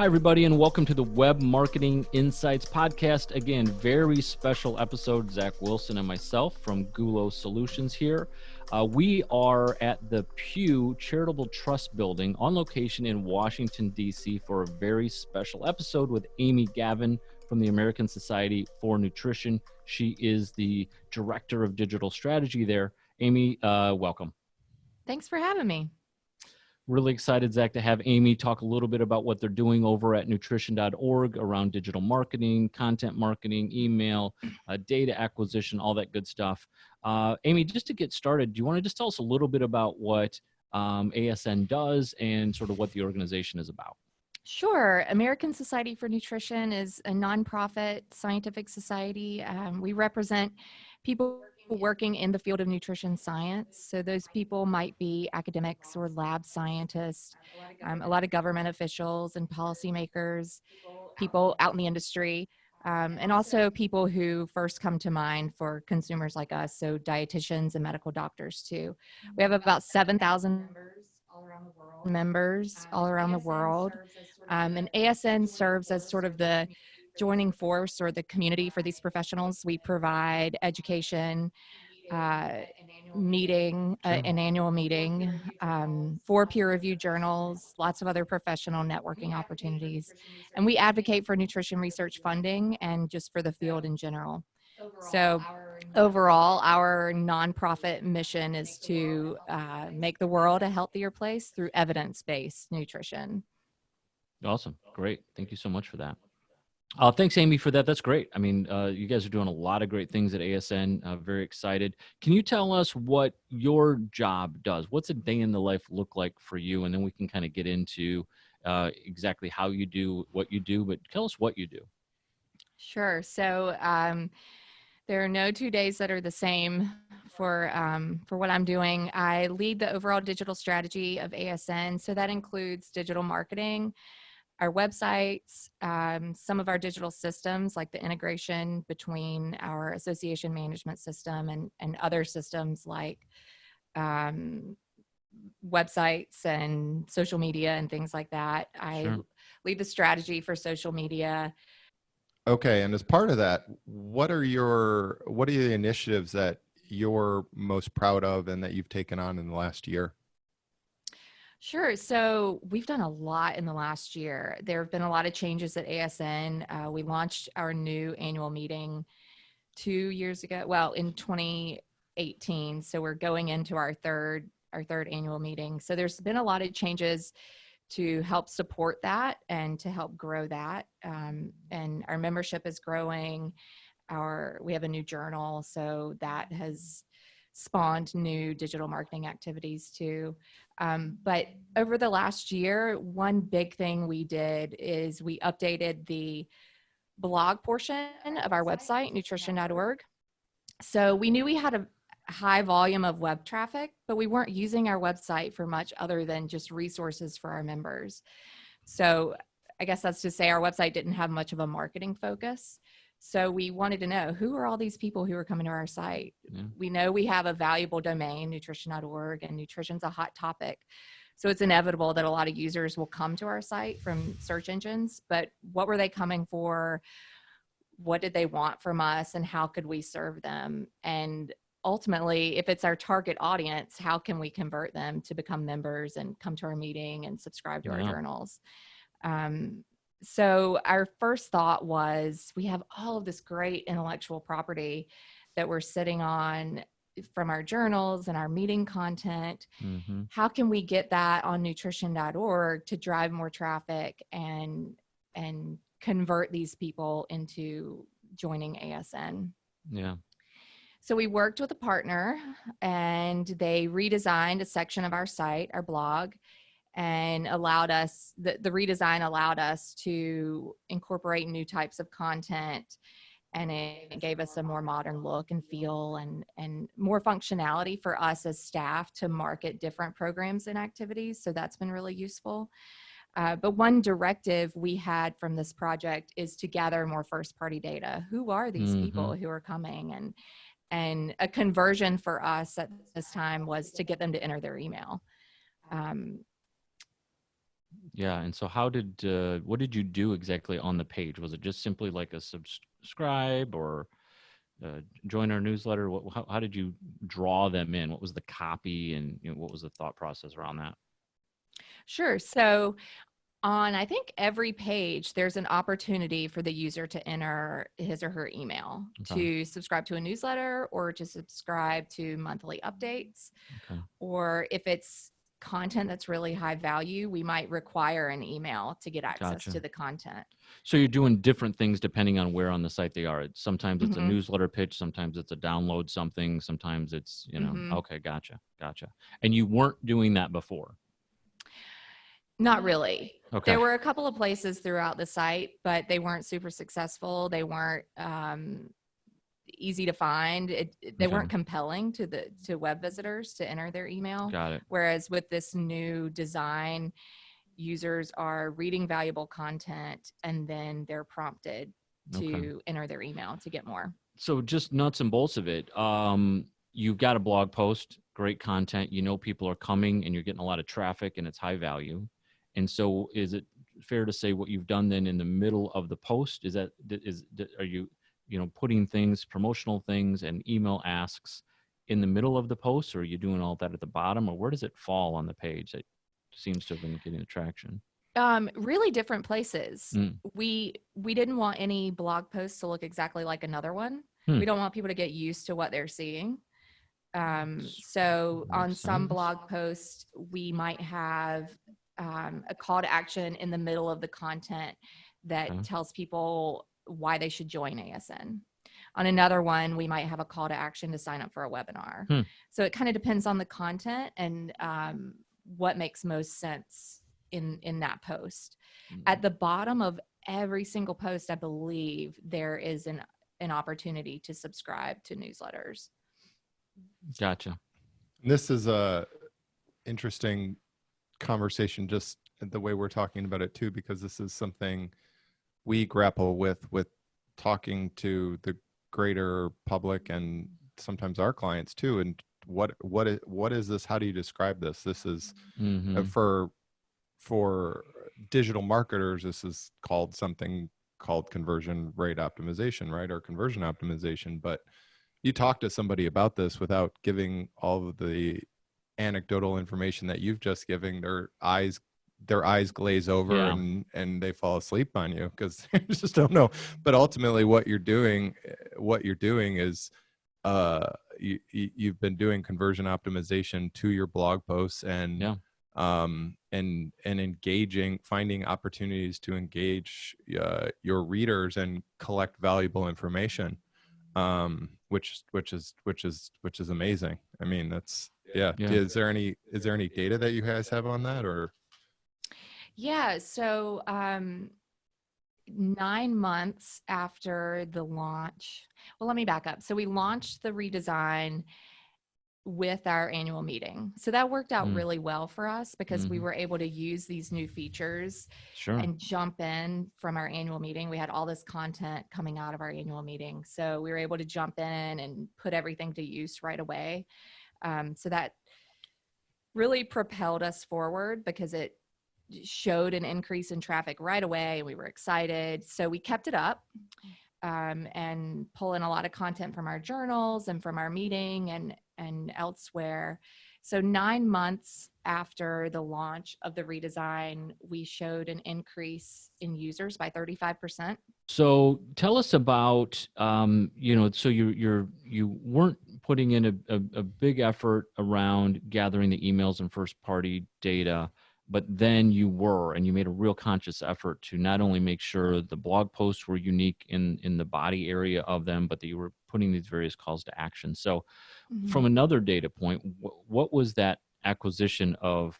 Hi, everybody, and welcome to the Web Marketing Insights podcast. Again, very special episode. Zach Wilson and myself from Gulo Solutions here. We are at the Pew Charitable Trust Building on location in Washington, D.C. for a very special episode with Amy Gavin from the American Society for Nutrition. She is the Director of Digital Strategy there. Amy, welcome. Thanks for having me. Really excited, Zach, to have Amy talk a little bit about what they're doing over at nutrition.org around digital marketing, content marketing, email, data acquisition, all that good stuff. Amy, just to get started, do you want to just tell us a little bit about what ASN does and sort of what the organization is about? Sure. American Society for Nutrition is a nonprofit scientific society. We represent people working in the field of nutrition science. So those people might be academics or lab scientists, a lot of government officials and policymakers, people out in the industry, and also people who first come to mind for consumers like us, so dietitians and medical doctors too. We have about 7,000 members all around the world. And ASN serves as sort of the joining force or the community for these professionals. We provide education, an annual meeting, 4 peer-reviewed journals, lots of other professional networking opportunities. And we advocate for nutrition research funding and just for the field in general. So overall, our nonprofit mission is to make the world a healthier place through evidence-based nutrition. Awesome. Great. Thank you so much for that. Thanks, Amy, for that. That's great. I mean, you guys are doing a lot of great things at ASN. Very excited. Can you tell us what your job does? What's a day in the life look like for you? And then we can kind of get into exactly how you do what you do, but tell us what you do. Sure. So there are no 2 days that are the same for what I'm doing. I lead the overall digital strategy of ASN. So that includes digital marketing, our websites, some of our digital systems, like the integration between our association management system and other systems like websites and social media and things like that. I lead the strategy for social media. Okay, and as part of that, what are the initiatives that you're most proud of and that you've taken on in the last year? Sure. So we've done a lot in the last year. There have been a lot of changes at ASN. We launched our new annual meeting 2 years ago, well, in 2018. So we're going into our third annual meeting. So there's been a lot of changes to help support that and to help grow that. And our membership is growing. We have a new journal, so that has spawned new digital marketing activities too. But over the last year, one big thing we did is we updated the blog portion of our website, nutrition.org. So we knew we had a high volume of web traffic, but we weren't using our website for much other than just resources for our members. So I guess that's to say our website didn't have much of a marketing focus. So we wanted to know, who are all these people who are coming to our site? Yeah. We know we have a valuable domain, nutrition.org, and nutrition's a hot topic. So it's inevitable that a lot of users will come to our site from search engines, but what were they coming for? What did they want from us? And how could we serve them? And ultimately, if it's our target audience, how can we convert them to become members and come to our meeting and subscribe to our journals? So our first thought was, we have all of this great intellectual property that we're sitting on from our journals and our meeting content. Mm-hmm. How can we get that on nutrition.org to drive more traffic and convert these people into joining ASN? Yeah. So we worked with a partner and they redesigned a section of our site, our blog, and allowed us, the redesign allowed us to incorporate new types of content, and it gave us a more modern look and feel and more functionality for us as staff to market different programs and activities. So that's been really useful. But one directive we had from this project is to gather more first-party data. Who are these people who are coming? And a conversion for us at this time was to get them to enter their email. Yeah. And so what did you do exactly on the page? Was it just simply like a subscribe or join our newsletter? How did you draw them in? What was the copy and what was the thought process around that? Sure. So on, I think, every page, there's an opportunity for the user to enter his or her email Okay. to subscribe to a newsletter or to subscribe to monthly updates. Okay. Or if it's content that's really high value, we might require an email to get access Gotcha. to the content. So you're doing different things depending on where on the site they are. Sometimes it's a Mm-hmm. newsletter pitch, sometimes it's a download something, sometimes it's, Mm-hmm. okay, gotcha. And you weren't doing that before. Not really. Okay. There were a couple of places throughout the site, but they weren't super successful. They weren't easy to find. They Okay. weren't compelling to web visitors to enter their email. Got it. Whereas with this new design, users are reading valuable content and then they're prompted to enter their email to get more. So just nuts and bolts of it. You've got a blog post, great content. People are coming and you're getting a lot of traffic and it's high value. And so is it fair to say what you've done then in the middle of the post are you putting things, promotional things and email asks in the middle of the post, or are you doing all that at the bottom, or where does it fall on the page that seems to have been getting the traction? Really different places. Mm. We didn't want any blog post to look exactly like another one. We don't want people to get used to what they're seeing. So on some blog posts, we might have a call to action in the middle of the content that tells people why they should join ASN. On another one, we might have a call to action to sign up for a webinar. So it kind of depends on the content and what makes most sense in that post. At the bottom of every single post, I believe there is an opportunity to subscribe to newsletters. Gotcha. This is a interesting conversation, just the way we're talking about it too, because this is something we grapple with talking to the greater public and sometimes our clients too. And what is this? How do you describe this? This is for digital marketers, this is called something called conversion rate optimization, right? Or conversion optimization. But you talk to somebody about this without giving all of the anecdotal information that you've just given, their eyes glaze over and they fall asleep on you because they just don't know. But ultimately what you're doing is you've been doing conversion optimization to your blog posts and engaging, finding opportunities to engage your readers and collect valuable information, which is amazing. I mean, that's Is there any data that you guys have on that, or? Yeah. So 9 months after the launch, well, let me back up. So we launched the redesign with our annual meeting. So that worked out really well for us because we were able to use these new features and jump in from our annual meeting. We had all this content coming out of our annual meeting. So we were able to jump in and put everything to use right away. So that really propelled us forward because it showed an increase in traffic right away. We were excited. So we kept it up and pull in a lot of content from our journals and from our meeting and elsewhere. So 9 months after the launch of the redesign, we showed an increase in users by 35%. So tell us about, so you weren't putting in a big effort around gathering the emails and first party data, but then you were, and you made a real conscious effort to not only make sure the blog posts were unique in the body area of them, but that you were putting these various calls to action. So from another data point, what was that acquisition of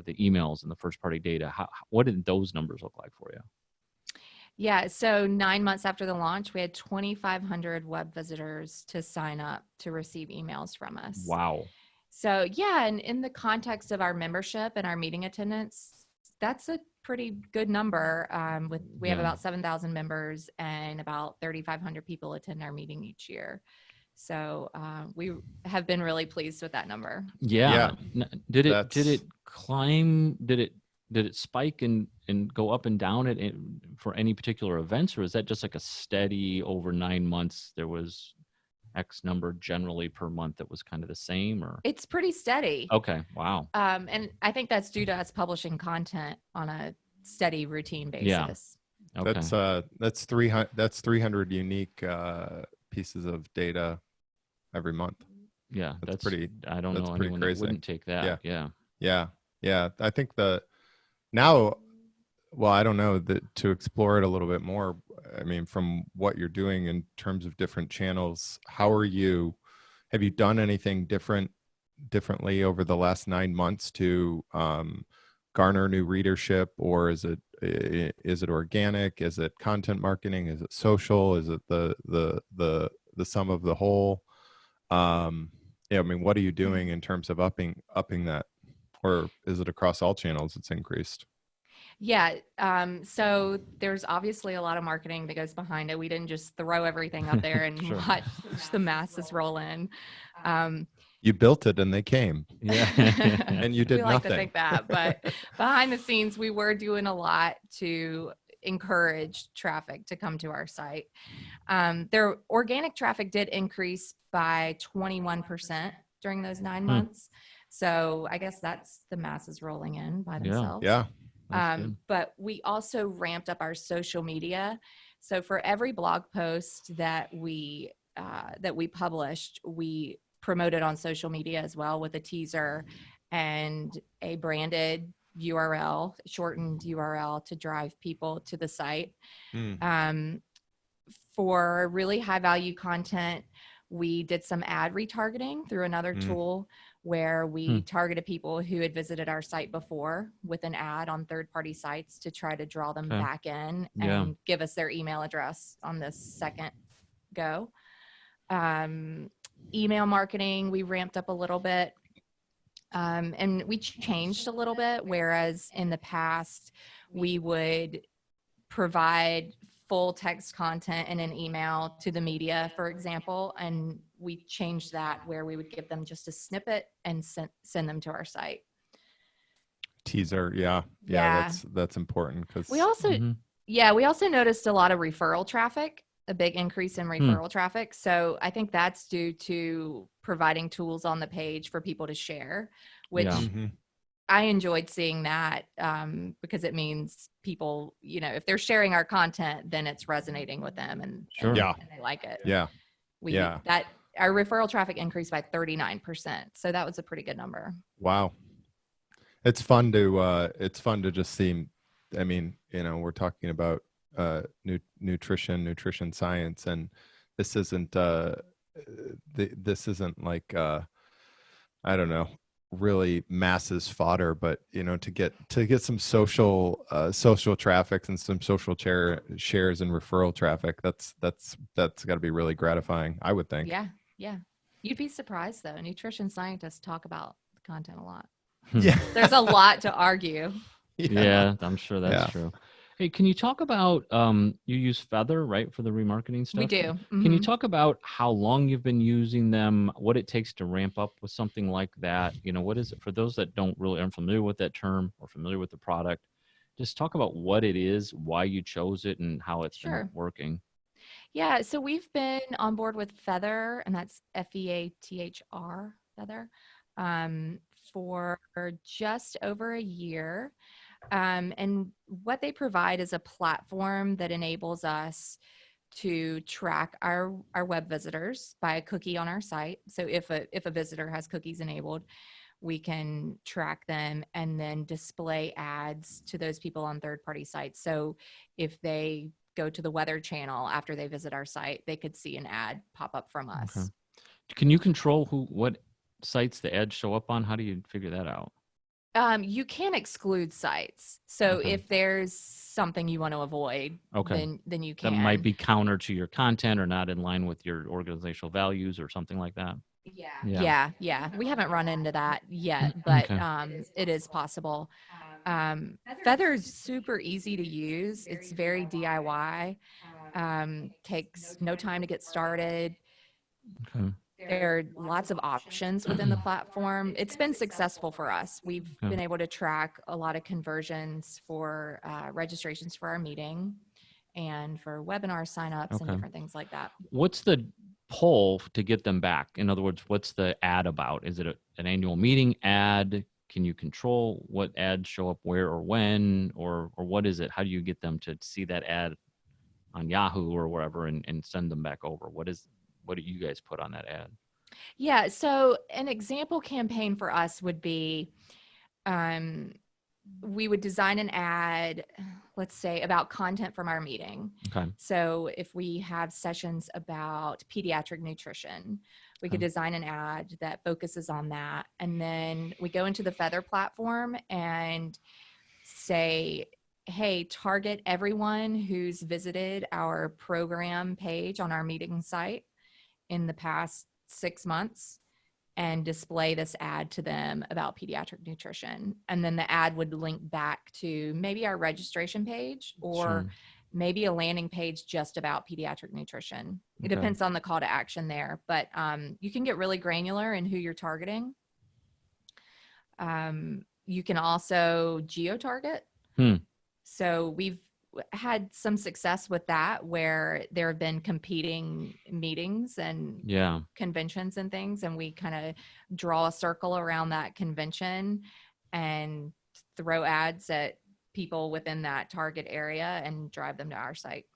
the emails and the first party data? What did those numbers look like for you? Yeah, so 9 months after the launch, we had 2,500 web visitors to sign up to receive emails from us. Wow. So yeah, and in the context of our membership and our meeting attendance, that's a pretty good number. We have about 7,000 members and about 3,500 people attend our meeting each year. So we have been really pleased with that number. Yeah. Did it climb? Did it did it spike and go up and down for any particular events, or is that just like a steady over 9 months? There was X number generally per month that was kind of the same, or? It's pretty steady. Okay. Wow. And I think that's due to us publishing content on a steady routine basis. Yeah. Okay. That's 300 unique pieces of data every month. Yeah, that's pretty. I don't that's know pretty anyone crazy. that wouldn't take that. Yeah. I think now, well, I don't know, that to explore it a little bit more. I mean, from what you're doing in terms of different channels, have you done anything differently over the last 9 months to garner new readership, or is it organic? Is it content marketing? Is it social? Is it the sum of the whole? Yeah, I mean, what are you doing in terms of upping that, or is it across all channels it's increased? Yeah. So there's obviously a lot of marketing that goes behind it. We didn't just throw everything up there and Sure. watch the masses roll in. You built it and they came. Yeah. And you did we like nothing. to think that, but behind the scenes, we were doing a lot to encourage traffic to come to our site. Their organic traffic did increase by 21% during those 9 months. So I guess that's the masses rolling in by themselves. Yeah. But we also ramped up our social media. So for every blog post that we published, we promoted on social media as well with a teaser and a branded URL, shortened URL to drive people to the site. For really high value content, we did some ad retargeting through another tool where we targeted people who had visited our site before with an ad on third-party sites to try to draw them back in and give us their email address on this second go. Email marketing, we ramped up a little bit. And we changed a little bit, whereas in the past, we would provide full text content in an email to the media, for example, and we changed that where we would give them just a snippet and send them to our site. Teaser, yeah, that's important because we also noticed a lot of referral traffic, a big increase in referral traffic. So I think that's due to providing tools on the page for people to share, which I enjoyed seeing that because it means people, if they're sharing our content, then it's resonating with them and they like it. That our referral traffic increased by 39%. So that was a pretty good number. Wow. It's fun to just see. I mean, we're talking about nutrition science, and this isn't like I don't know, really masses fodder, but to get some social traffic and some social shares and referral traffic, that's got to be really gratifying, I would think. Yeah, you'd be surprised though. Nutrition scientists talk about the content a lot. Yeah. There's a lot to argue. Yeah, I'm sure that's true. Hey, can you talk about, you use Feather, right, for the remarketing stuff? We do. Can you talk about how long you've been using them, what it takes to ramp up with something like that? What is it for those that aren't familiar with that term or familiar with the product? Just talk about what it is, why you chose it, and how it's been working. Yeah, so we've been on board with Feather, and that's Feathr, Feather, for just over a year. And what they provide is a platform that enables us to track our web visitors by a cookie on our site. So if a visitor has cookies enabled, we can track them and then display ads to those people on third-party sites. So if they go to the Weather Channel after they visit our site, they could see an ad pop up from us. Okay. Can you control what sites the ads show up on? How do you figure that out? You can exclude sites. So if there's something you want to avoid, then you can. That might be counter to your content or not in line with your organizational values or something like that. Yeah. We haven't run into that yet, but it is possible. Feather is super easy to use. It's very DIY. Takes no time to get started. there are lots of options within the platform. It's been successful for us. We've been able to track a lot of conversions for registrations for our meeting and for webinar signups and different things like that. What's the pull to get them back? In other words, what's the ad about? Is it an annual meeting ad? Can you control what ads show up where or when, or what is it? How do you get them to see that ad on Yahoo or wherever and send them back over? What do you guys put on that ad? Yeah. So an example campaign for us would be, we would design an ad, let's say, about content from our meeting. Okay. So if we have sessions about pediatric nutrition, we could design an ad that focuses on that. And then we go into the Feather platform and say, hey, target everyone who's visited our program page on our meeting site in the past 6 months and display this ad to them about pediatric nutrition. And then the ad would link back to maybe our registration page or maybe a landing page just about pediatric nutrition. It depends on the call to action there, but you can get really granular in who you're targeting. You can also geo-target. So we've had some success with that, where there have been competing meetings and conventions and things, and we kind of draw a circle around that convention and throw ads at people within that target area and drive them to our site.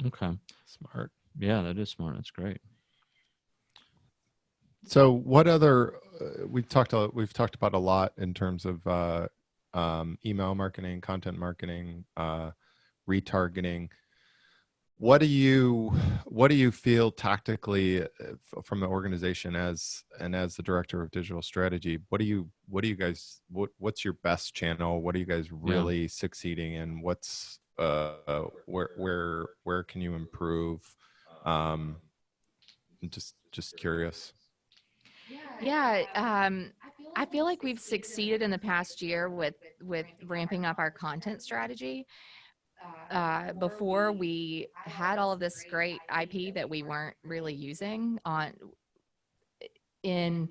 Okay. Smart. Yeah, that is smart. That's great. So what other, we've talked about a lot in terms of email marketing, content marketing, retargeting. What do you feel tactically from the organization as the director of digital strategy? What's your best channel? What are you guys really succeeding in? What's where can you improve? Just curious. I feel like we've succeeded in the past year with ramping up our content strategy. Before, we had all of this great IP that we weren't really using in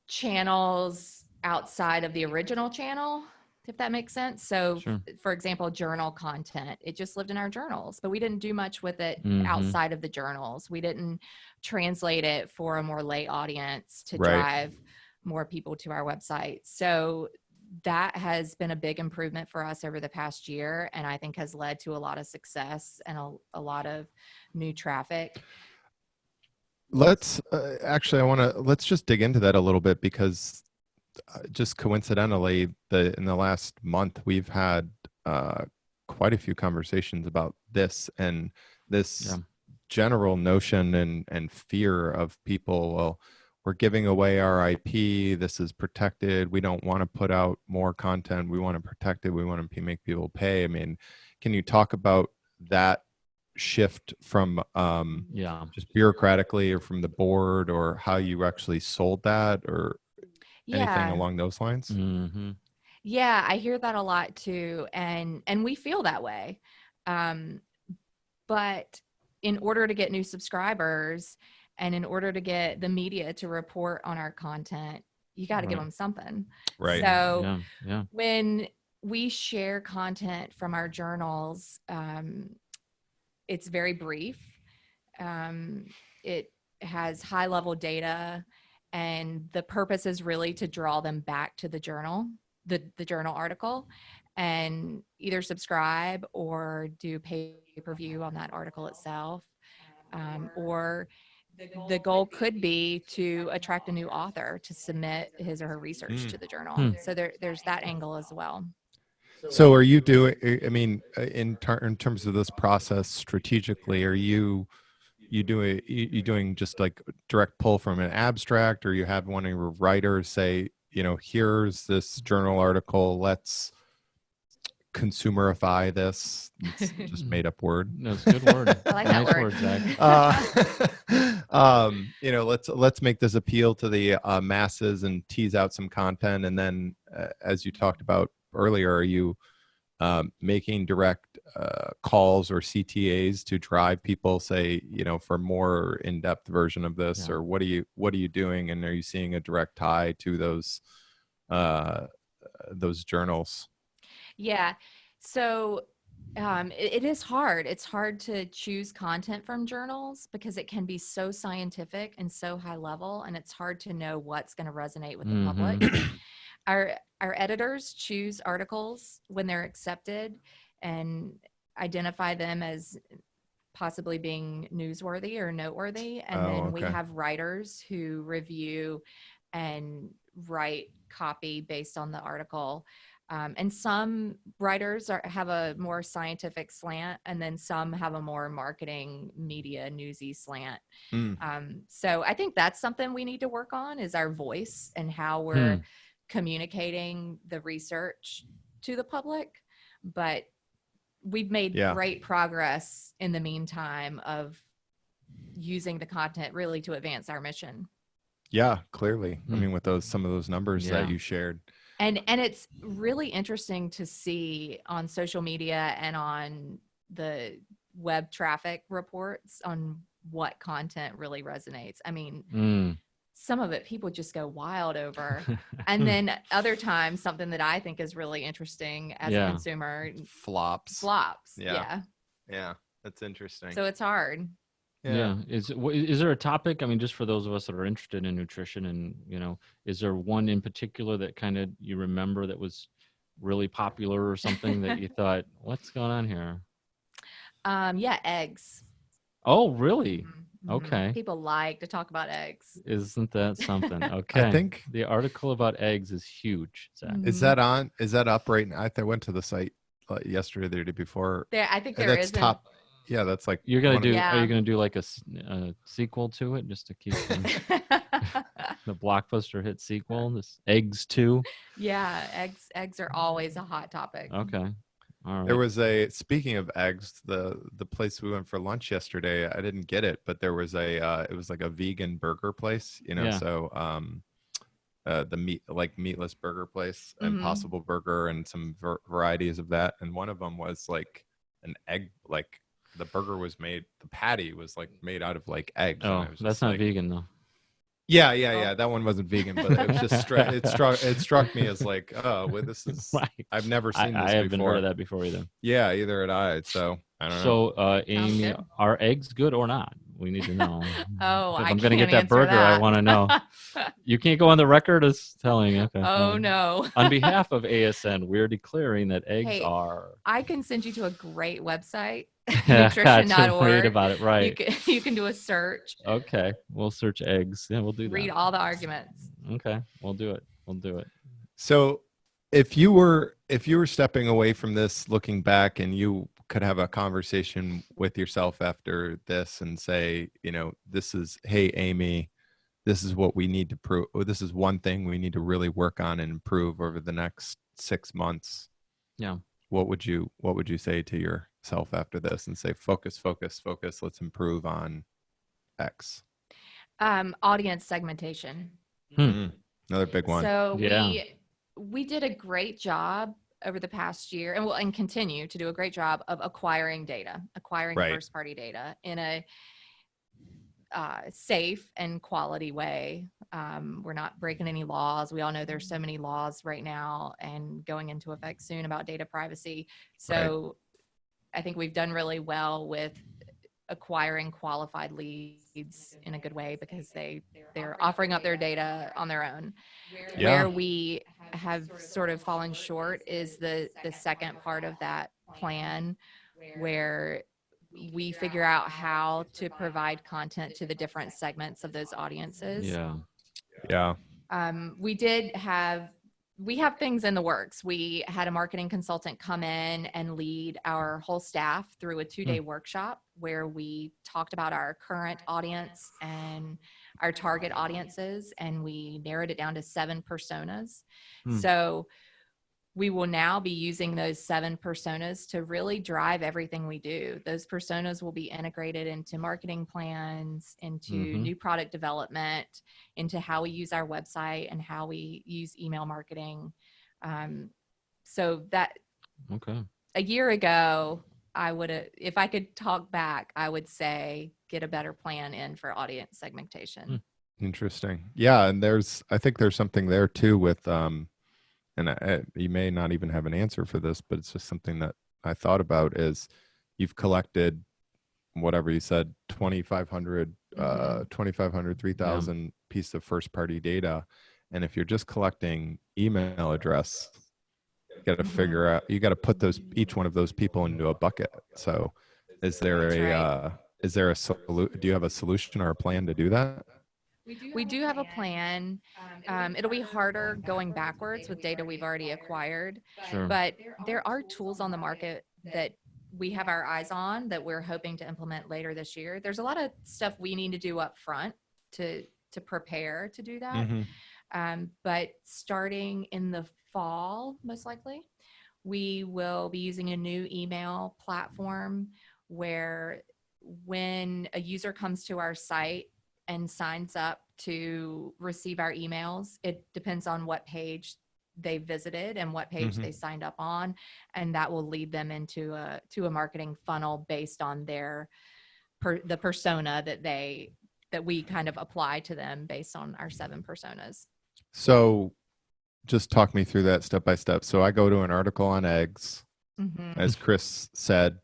channels outside of the original channel, if that makes sense. So for example, journal content, it just lived in our journals, but we didn't do much with it outside of the journals. We didn't translate it for a more lay audience to drive more people to our website. So that has been a big improvement for us over the past year, and I think has led to a lot of success and a lot of new traffic. Let's let's just dig into that a little bit, because just coincidentally, in the last month, we've had quite a few conversations about this and this general notion and fear of people. Well, we're giving away our IP. This is protected. We don't want to put out more content. We want to protect it. We want to make people pay. I mean, can you talk about that shift from just bureaucratically, or from the board, or how you actually sold that, or anything along those lines? Yeah, I hear that a lot too. And we feel that way. But in order to get new subscribers and in order to get the media to report on our content, you got to give them something. Right. So when we share content from our journals, it's very brief. It has high level data, and the purpose is really to draw them back to the journal, the journal article, and either subscribe or do pay-per-view on that article itself. Or the goal could be to attract a new author to submit his or her research to the journal. So there's that angle as well. So are you doing, I mean, in terms of this process strategically, are you doing just like direct pull from an abstract, or you have one of your writers say, here's this journal article, let's consumerify this? It's just made up word. No, it's a good word. I like that word. Zach. Let's make this appeal to the masses and tease out some content. And then as you talked about earlier, are you making direct calls or CTAs to drive people, say, for more in-depth version of this, Yeah. or what are you doing, and are you seeing a direct tie to those journals? Yeah. So it is hard. It's hard to choose content from journals because it can be so scientific and so high level, and it's hard to know what's going to resonate with the public. Our editors choose articles when they're accepted and identify them as possibly being newsworthy or noteworthy. And then we okay. have writers who review and write copy based on the article. And some writers have a more scientific slant, and then some have a more marketing, media, newsy slant. So I think that's something we need to work on, is our voice and how we're communicating the research to the public. But we've made great progress in the meantime of using the content really to advance our mission. Yeah, clearly. I mean, with some of those numbers that you shared. And it's really interesting to see on social media and on the web traffic reports on what content really resonates. I mean, some of it people just go wild over. And then other times, something that I think is really interesting as a consumer, flops. Yeah. That's interesting. So it's hard. Yeah. Is there a topic? I mean, just for those of us that are interested in nutrition, and is there one in particular that kind of you remember that was really popular, or something that you thought, what's going on here? Yeah, eggs. Oh, really? Mm-hmm. Okay. People like to talk about eggs. Isn't that something? Okay. I think the article about eggs is huge, Zach. Is that on? Is that up right now? I went to the site yesterday, the day before. I think there is top. Yeah, that's like you're gonna do. Are you gonna do like a sequel to it, just to keep the blockbuster hit sequel? This Eggs 2. Yeah, eggs are always a hot topic. Okay. All right. There was speaking of eggs, the place we went for lunch yesterday, I didn't get it, but there was it was like a vegan burger place, so the meatless burger place, Impossible Burger, and some varieties of that. And one of them was like an egg, like the burger was made, the patty was like made out of like eggs. Oh, that's not vegan though. Yeah. That one wasn't vegan, but it was just it struck me as like, oh, well, this is right. I've never seen this before. I haven't heard of that before either. Yeah, either had I. So I don't know. So Amy, are eggs good or not? We need to know. Oh, if I'm going to get that burger, I want to know. You can't go on the record as telling. Okay. Oh, no. On behalf of ASN, we're declaring that eggs are. I can send you to a great website, nutrition.org. Read about it, right? You can do a search. Okay, we'll search eggs. Yeah, we'll do that. Read all the arguments. Okay, we'll do it. So, if you were stepping away from this, looking back, and you could have a conversation with yourself after this and say, hey, Amy, this is what we need to prove. Or this is one thing we need to really work on and improve over the next 6 months. Yeah. What would you say to yourself after this, and say, focus, let's improve on X? Audience segmentation. Another big one. So we did a great job over the past year, and continue to do a great job of acquiring first-party data in a safe and quality way. We're not breaking any laws. We all know there's so many laws right now and going into effect soon about data privacy. So I think we've done really well with acquiring qualified leads in a good way, because they're offering up their data on their own. Where we have sort of fallen short is the second part of that plan, where we figure out how to provide content to the different segments of those audiences. Yeah. We have things in the works. We had a marketing consultant come in and lead our whole staff through a 2-day workshop where we talked about our current audience and our target audiences, and we narrowed it down to 7 personas. So we will now be using those 7 personas to really drive everything we do. Those personas will be integrated into marketing plans, into new product development, into how we use our website and how we use email marketing. So that a year ago, if I could talk back, I would say get a better plan in for audience segmentation. Interesting. Yeah, and I think there's something there too with and you may not even have an answer for this, but it's just something that I thought about is you've collected whatever you said 2500 3000 piece of first party data, and if you're just collecting email address, you got to figure out, you got to put each one of those people into a bucket. So is there do you have a solution or a plan to do that? We do have a plan. It'll be harder going backwards with data we've already acquired, Sure. but there are tools on the market that we have our eyes on that we're hoping to implement later this year. There's a lot of stuff we need to do up front to prepare to do that. But starting in the fall, most likely, we will be using a new email platform where when a user comes to our site and signs up to receive our emails, it depends on what page they visited and what page they signed up on, and that will lead them into a marketing funnel based on the persona that we kind of apply to them based on our 7 personas. So just talk me through that step by step. So I go to an article on eggs, as Chris said,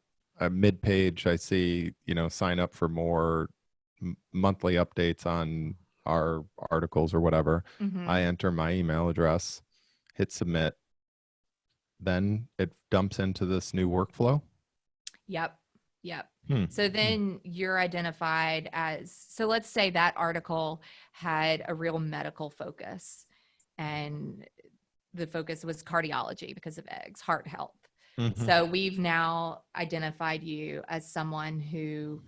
mid-page I see, sign up for more monthly updates on our articles or whatever. I enter my email address, hit submit, then it dumps into this new workflow. Yep. So then you're identified so let's say that article had a real medical focus and the focus was cardiology because of eggs, heart health. So we've now identified you as someone who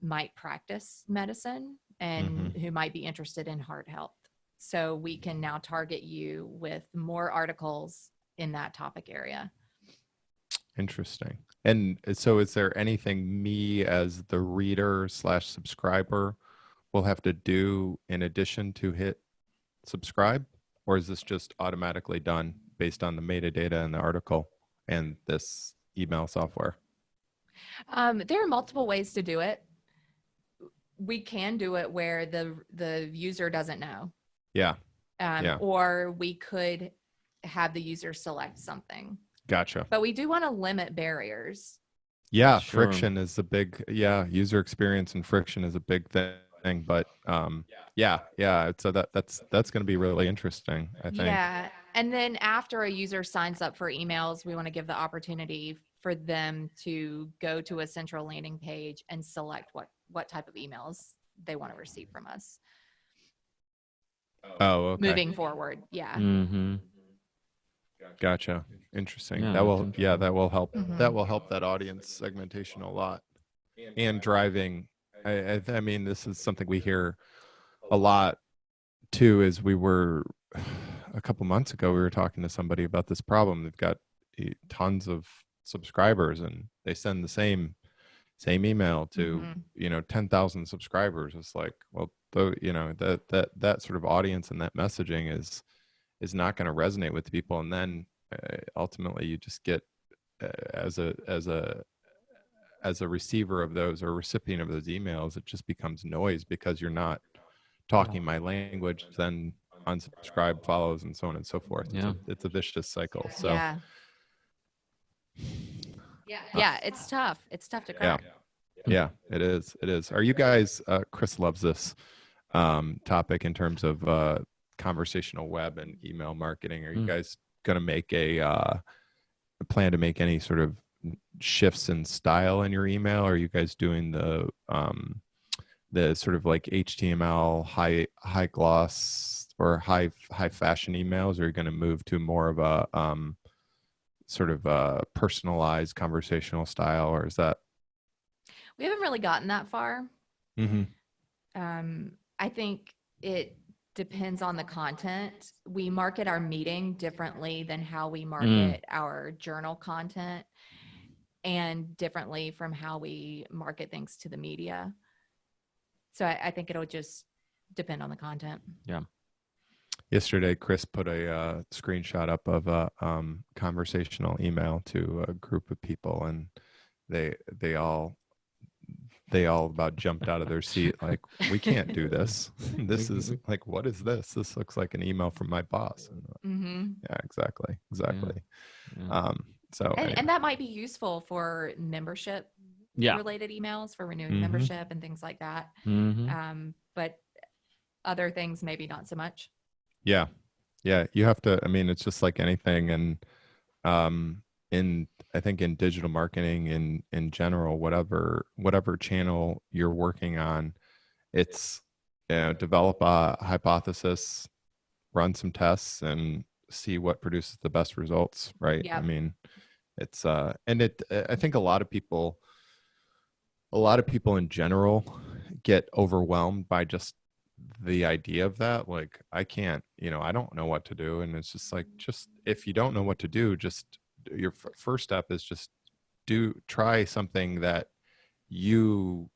might practice medicine and who might be interested in heart health. So we can now target you with more articles in that topic area. Interesting. And so is there anything me as the reader / subscriber will have to do in addition to hit subscribe? Or is this just automatically done based on the metadata in the article and this email software? There are multiple ways to do it. We can do it where the user doesn't know. Yeah. Or we could have the user select something. Gotcha. But we do want to limit barriers. Yeah, sure. Friction is a big, user experience and friction is a big thing. But so that's going to be really interesting, I think. Yeah. And then after a user signs up for emails, we want to give the opportunity for them to go to a central landing page and select what type of emails they want to receive from us. Oh, okay. Moving forward. Yeah. Gotcha. Interesting. Yeah, that will help. That will help that audience segmentation a lot. And driving, I mean, this is something we hear a lot too. Is a couple months ago, we were talking to somebody about this problem. They've got tons of subscribers, and they send the same email to 10,000 subscribers. It's like, well, that sort of audience and that messaging is not going to resonate with people, and then ultimately you just get as a receiver of those or recipient of those emails, it just becomes noise because you're not talking my language. Then unsubscribe follows and so on and so forth. It's a vicious cycle. So yeah, it's tough. It's tough to crack. Yeah, it is. Are you guys, Chris loves this topic in terms of conversational web and email marketing. Are you guys going to make a plan to make any sort of shifts in style in your email? Are you guys doing the sort of like HTML high gloss or high fashion emails? Or are you going to move to more of a sort of a personalized conversational style, or is that? We haven't really gotten that far. I think it depends on the content. We market our meeting differently than how we market our journal content, and differently from how we market things to the media. So I think it'll just depend on the content. Yeah. Yesterday, Chris put a screenshot up of a conversational email to a group of people, and they all they all about jumped out of their seat like, we can't do this. This is like, what is this? This looks like an email from my boss. And, Mm-hmm. yeah, exactly. Yeah. So anyway. And that might be useful for membership Yeah. related emails, for renewing Mhm. membership and things like that. But other things maybe not so much. Yeah, you have to, I mean, it's just like anything. And in I think in digital marketing in general, whatever channel you're working on, it's, develop a hypothesis, run some tests, and see what produces the best results, right? Yep. I mean, it's and it I think a lot of people in general get overwhelmed by just the idea of that. Like, I can't, I don't know what to do. And it's just like, just if you don't know what to do, just your first step is just try something that you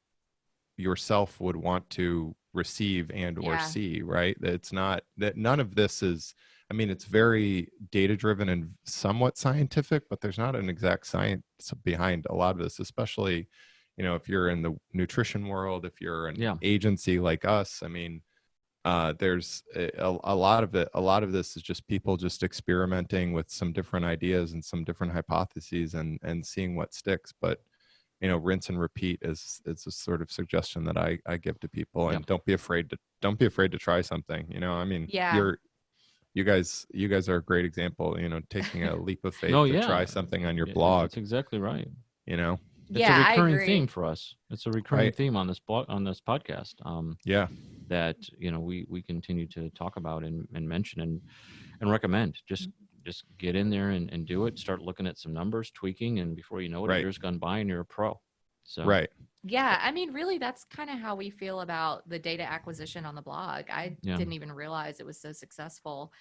yourself would want to receive and or Yeah. see, right? That it's not that none of this is, I mean, it's very data driven and somewhat scientific, but there's not an exact science behind a lot of this, especially, if you're in the nutrition world, if you're an agency like us. I mean, there's a lot of it. A lot of this is just people just experimenting with some different ideas and some different hypotheses and seeing what sticks. But rinse and repeat is a sort of suggestion that I give to people. And don't be afraid to try something. I mean, Yeah. you guys are a great example. Taking a leap of faith to try something on your Yeah, blog. that's exactly right. It's Yeah, a recurring I agree. theme for us. It's a recurring theme on this podcast. That we continue to talk about and mention and recommend. Just get in there and do it. Start looking at some numbers, tweaking, and before you know it, a year's gone by and you're a pro. So Yeah, I mean, really, that's kind of how we feel about the data acquisition on the blog. I didn't even realize it was so successful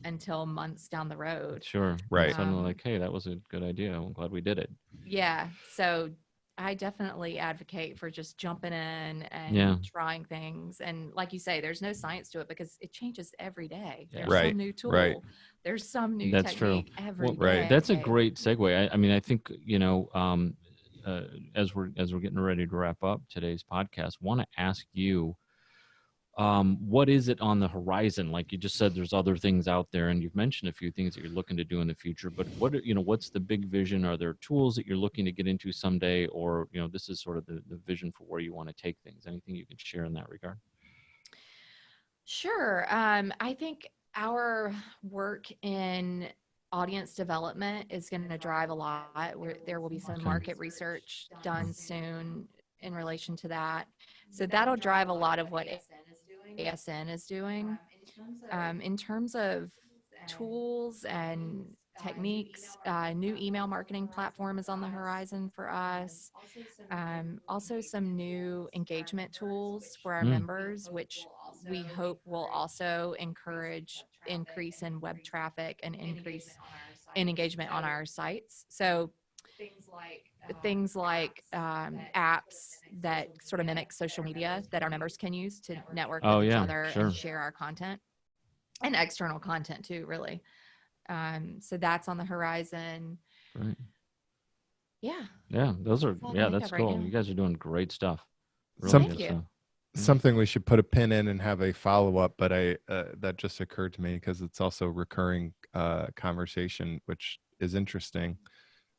until months down the road. Sure. Right. Suddenly, like, hey, that was a good idea. I'm glad we did it. Yeah. So I definitely advocate for just jumping in and trying things. And like you say, there's no science to it because it changes every day. There's some new tool. There's some new technique every day. That's a great segue. I mean, I think, as we're getting ready to wrap up today's podcast, want to ask you, what is it on the horizon? Like you just said, there's other things out there, and you've mentioned a few things that you're looking to do in the future. But what's the big vision? Are there tools that you're looking to get into someday, or this is sort of the vision for where you want to take things? Anything you can share in that regard? Sure. I think our work in audience development is going to drive a lot. There will be some market research done soon in relation to that. So that'll drive a lot of what ASN is doing. In terms of tools and techniques, new email marketing platform is on the horizon for us. Also some new engagement tools for our members, which we hope will also encourage increase in web traffic and increase in engagement on our sites. So things like apps that sort of mimic social media that our members can use to network with each other and share our content, and external content too, really. So that's on the horizon. Right. Yeah, those are that's cool. You guys are doing great stuff. Really Thank you. Something we should put a pin in and have a follow-up, but that just occurred to me because it's also recurring conversation, which is interesting.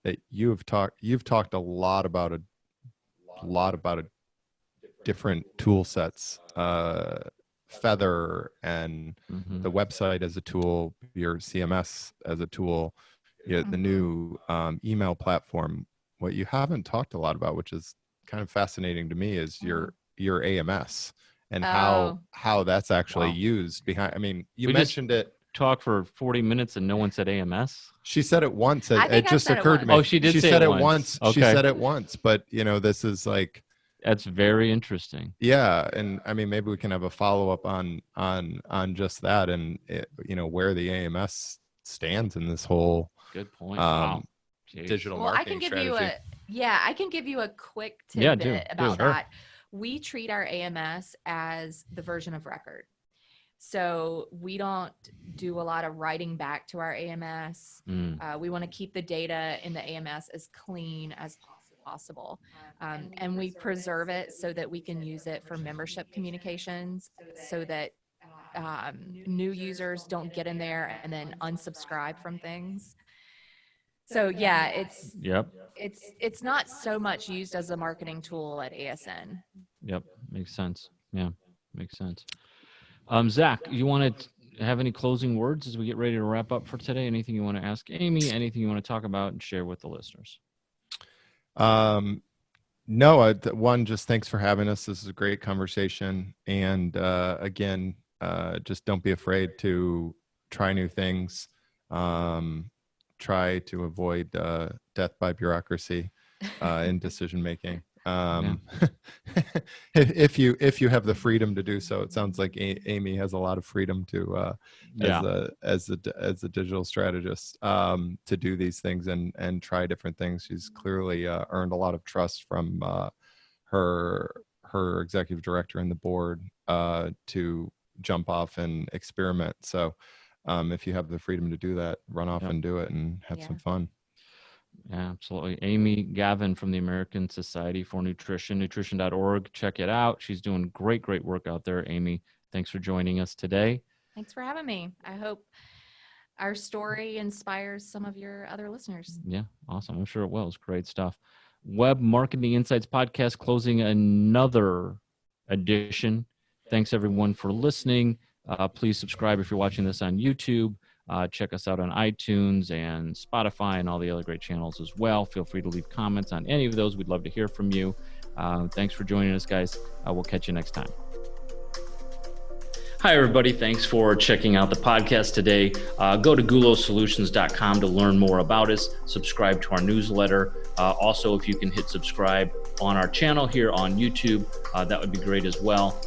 That you've talked a lot about different tool sets, Feather and the website as a tool, your CMS as a tool, the new email platform. What you haven't talked a lot about, which is kind of fascinating to me, is your AMS and how that's actually used behind. I mean, you mentioned it. Talk for 40 minutes and no one said AMS. She said it once. It just occurred to me. Oh, she did. She said it once. Okay. She said it once, but this is like, that's very interesting. Yeah, and I mean, maybe we can have a follow up on just that, and where the AMS stands in this whole good point. Wow. Digital marketing strategy. I can give you a quick tidbit about that. We treat our AMS as the version of record. So we don't do a lot of writing back to our AMS. We want to keep the data in the AMS as clean as possible. possible. And we preserve it so that we can use it for membership communications, so that new users don't get in there and then unsubscribe from things. So yeah, Yep. it's not so much used as a marketing tool at ASN. Yep. Makes sense. Yeah. Makes sense. Zach, you want to have any closing words as we get ready to wrap up for today? Anything you want to ask Amy? Anything you want to talk about and share with the listeners? No, one, just thanks for having us. This is a great conversation. And again, just don't be afraid to try new things. Try to avoid death by bureaucracy in decision making. If you have the freedom to do so. It sounds like Amy has a lot of freedom to as a digital strategist to do these things and try different things. She's clearly earned a lot of trust from her executive director and the board to jump off and experiment. So if you have the freedom to do that, run off and do it and have some fun. Yeah, absolutely. Amy Gavin from the American Society for Nutrition, nutrition.org. Check it out. She's doing great work out there. Amy, thanks for joining us today. Thanks for having me. I hope our story inspires some of your other listeners. Yeah, awesome. I'm sure it will. It's great stuff. Web Marketing Insights Podcast closing another edition. Thanks, everyone, for listening. Please subscribe if you're watching this on YouTube. Check us out on iTunes and Spotify and all the other great channels as well. Feel free to leave comments on any of those. We'd love to hear from you. Thanks for joining us, guys. We'll catch you next time. Hi, everybody. Thanks for checking out the podcast today. Go to gulosolutions.com to learn more about us. Subscribe to our newsletter. Also, if you can hit subscribe on our channel here on YouTube, that would be great as well.